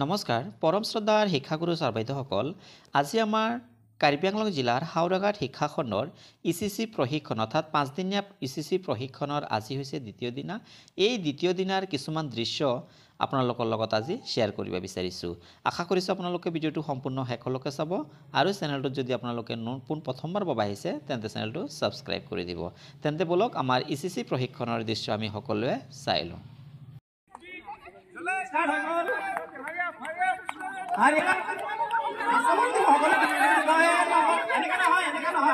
নমস্কাৰ পৰম শ্ৰদ্ধাৰ শিক্ষাগুৰু ছাৰ-বাইদেউসকল আজি আমাৰ কাৰ্বি আংলং জিলাৰ হাওৰাঘাট শিক্ষা খণ্ডৰ ইচিচি প্ৰশিক্ষণ অৰ্থাৎ 5 দিনীয়া ইচিচি প্ৰশিক্ষণৰ আজি হৈছে দ্বিতীয় দিনা এই দ্বিতীয় দিনাৰ কিছুমান দৃশ্য আপোনালোকৰ লগত আজি শেয়াৰ কৰিব বিচাৰিছো আশা কৰিছো আপোনালোকে ভিডিওটো সম্পূৰ্ণ শেষলৈকে চাব আৰু চেনেলটো যদি আপোনালোকে প্ৰথমবাৰ বাবে আহিছে তেন্তে চেনেলটো সাবস্ক্ৰাইব কৰি দিব তেন্তে বলক আমাৰ ইচিচি প্ৰশিক্ষণৰ দৃশ্য আমি সকলোৱে চাই লওঁ Hari kan, asal itu mau kalau ini kan apa? Ini kan apa?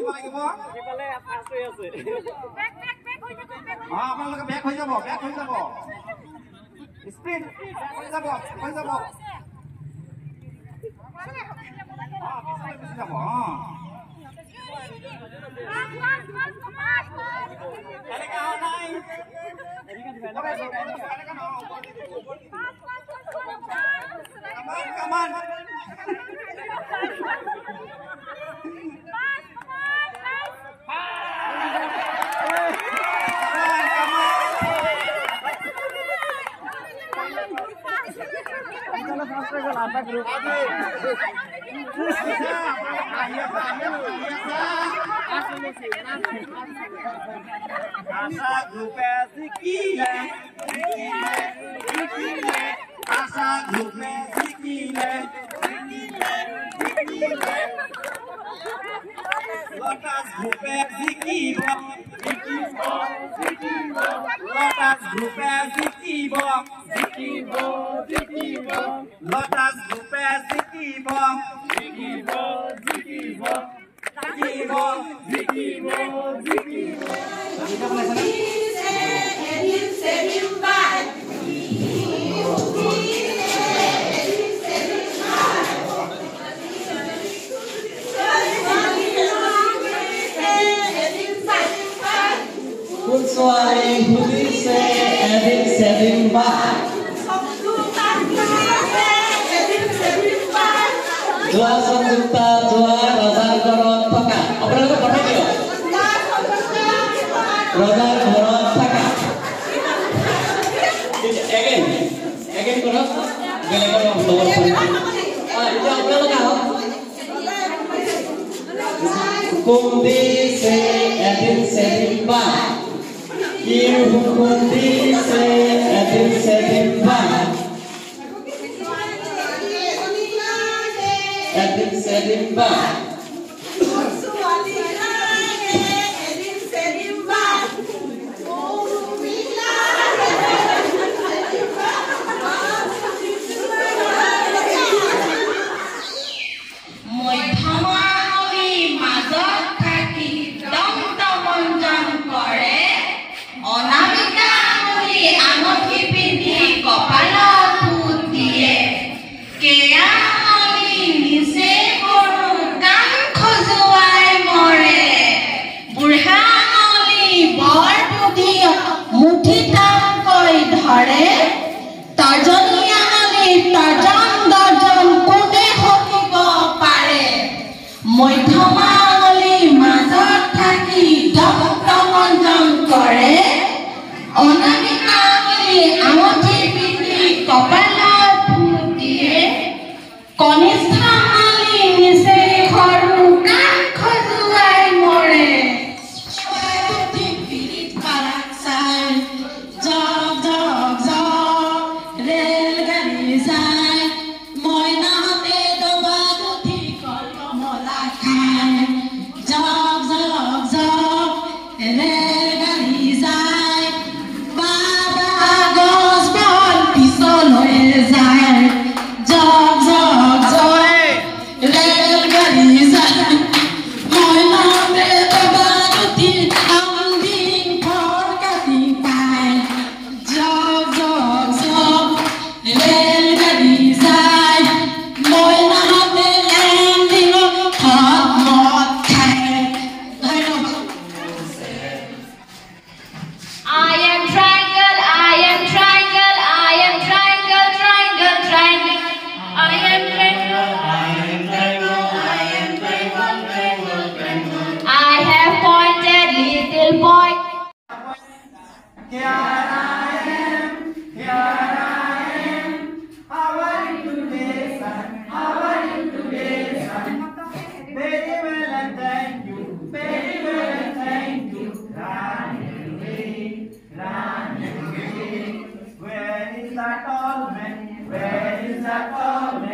Lagi mau? Kita lihat asli asli. Back. Apa lagi back aja bo. Speed, aja bo. Bisa bo. Ini kan apa? Come on. Where is that call?